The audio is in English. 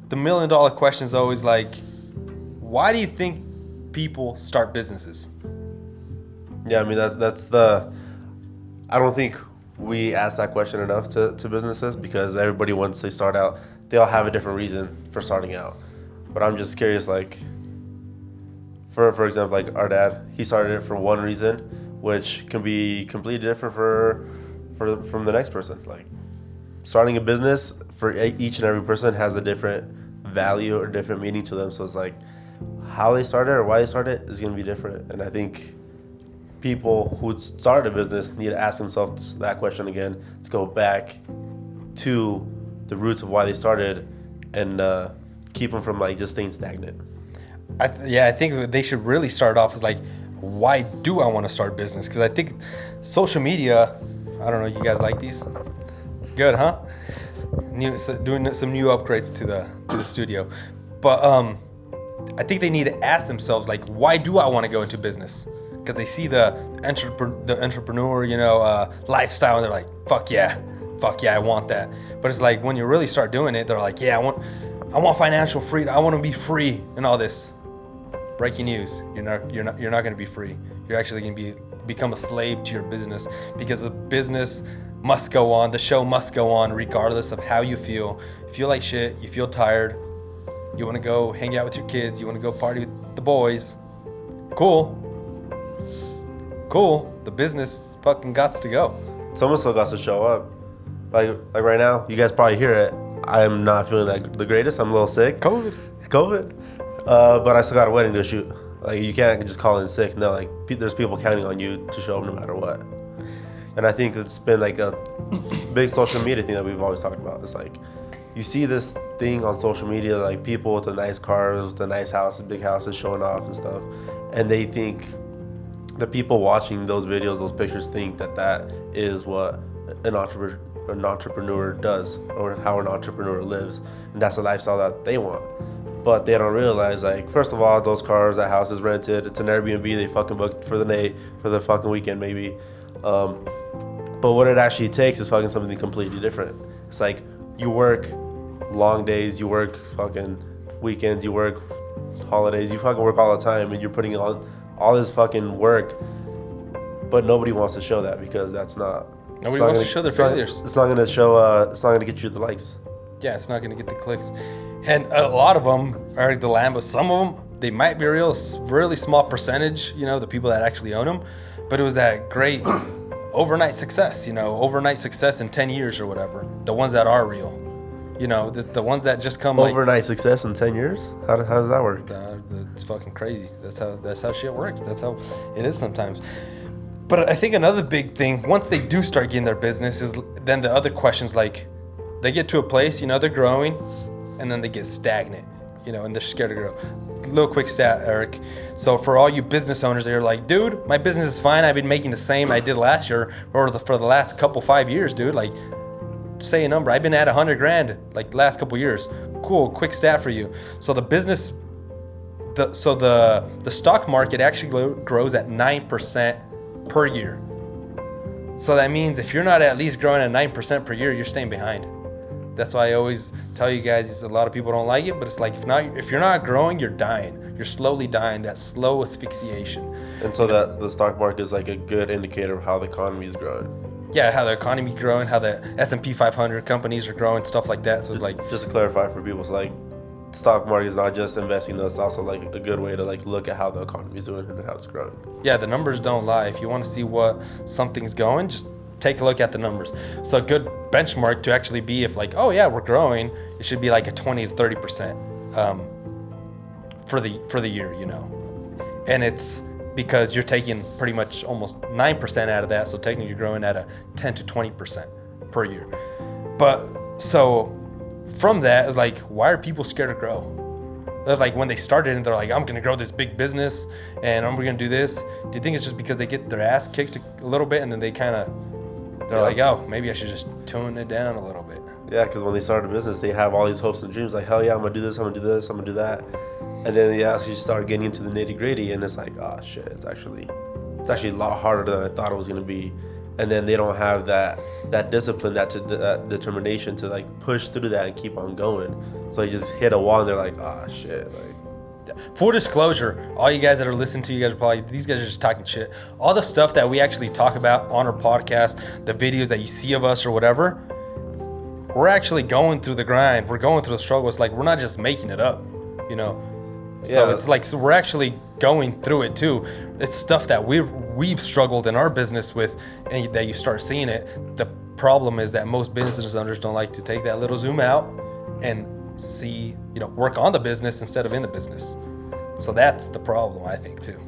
the $1 million question is always like, why do you think people start businesses? Yeah, I mean, that's the... I don't think we ask that question enough to businesses, because everybody, once they start out, they all have a different reason for starting out. But I'm just curious, like, for example, like our dad, he started it for one reason, which can be completely different from the next person. Like, starting a business for each and every person has a different value or different meaning to them. So it's like, how they started or why they started is going to be different. And I think people who start a business need to ask themselves that question again, to go back to the roots of why they started, and keep them from like just staying stagnant. I think they should really start off as like, why do I want to start a business? Because I think social media, I don't know, you guys like these? Good, huh? Doing some new upgrades to the studio. But I think they need to ask themselves, like, why do I want to go into business? Because they see the entrepreneur, lifestyle, and they're like, fuck yeah, I want that. But it's like, when you really start doing it, they're like, yeah, I want financial freedom. I want to be free and all this. Breaking news: you're not going to be free. You're actually going to become a slave to your business, because the business must go on. The show must go on, regardless of how you feel. You feel like shit. You feel tired. You want to go hang out with your kids. You want to go party with the boys. Cool. The business fucking gots to go. Someone still got to show up. Like right now, you guys probably hear it. I'm not feeling the greatest. I'm a little sick. COVID. But I still got a wedding to shoot. Like, you can't just call in sick. No, like, there's people counting on you to show up no matter what. And I think it's been like a big social media thing that we've always talked about. It's like, you see this thing on social media, like people with the nice cars, with the nice houses, big houses, showing off and stuff. And they think, the people watching those videos, those pictures, think that is what an entrepreneur does, or how an entrepreneur lives. And that's the lifestyle that they want. But they don't realize, like, first of all, those cars, that house is rented. It's an Airbnb. They fucking booked for the fucking weekend, maybe. But what it actually takes is fucking something completely different. It's like, you work long days, you work fucking weekends, you work holidays, you fucking work all the time, and you're putting on all this fucking work. But nobody wants to show that, because that's not... Nobody wants to show their failures. It's not going to show... it's not going to get you the likes. Yeah, it's not going to get the clicks. And a lot of them are the Lambos. Some of them, they might be really small percentage, the people that actually own them. But it was that great overnight success, overnight success in 10 years or whatever. The ones that are real. The ones that just come overnight success in 10 years? How does that work? It's fucking crazy. That's how shit works. That's how it is sometimes. But I think another big thing, once they do start getting their business, is then the other questions, like, they get to a place, they're growing, and then they get stagnant, and they're scared to grow. Little quick stat, Eric. So for all you business owners that are like, dude, my business is fine. I've been making the same I did last year, or for the last 5 years, dude. Like, say a number. I've been at $100,000 like the last couple years. Cool, quick stat for you. So the business, the stock market actually grows at 9% per year. So that means if you're not at least growing at 9% per year, you're staying behind. That's why I always tell you guys, a lot of people don't like it, but it's like, if you're not growing, you're dying. You're slowly dying, that slow asphyxiation. And so that the stock market is like a good indicator of how the economy is growing. Yeah, how the economy is growing, how the S&P 500 companies are growing, stuff like that. So it's like... Just to clarify for people, it's like, stock market is not just investing, it's also like a good way to like look at how the economy is doing and how it's growing. Yeah, the numbers don't lie. If you want to see what something's going, just take a look at the numbers. So a good benchmark to actually be, if like, oh yeah, we're growing, it should be like a 20 to 30% for the year, and it's because you're taking pretty much almost 9% out of that, so technically you're growing at a 10 to 20% per year. But so from that is like, why are people scared to grow? That's like when they started and they're like, I'm gonna grow this big business and we're gonna do this. Do you think it's just because they get their ass kicked a little bit and then they're like, oh, maybe I should just tone it down a little bit? Yeah, because when they start a business, they have all these hopes and dreams. Like, hell yeah, I'm gonna do this, I'm gonna do this, I'm gonna do that. And then they actually start getting into the nitty gritty, and it's like, oh shit, it's actually a lot harder than I thought it was gonna be. and then they don't have that discipline, that determination to like push through that and keep on going. So you just hit a wall and they're like, oh shit. Like, full disclosure, all you guys that are listening to, you guys are probably, these guys are just talking shit. All the stuff that we actually talk about on our podcast, the videos that you see of us or whatever, we're actually going through the grind. We're going through the struggle. It's like we're not just making it up, you know. So it's like, so we're actually going through it too. It's stuff that we've struggled in our business with, and that you start seeing it. The problem is that most business owners don't like to take that little zoom out and see, you know, work on the business instead of in the business. So that's the problem, I think, too.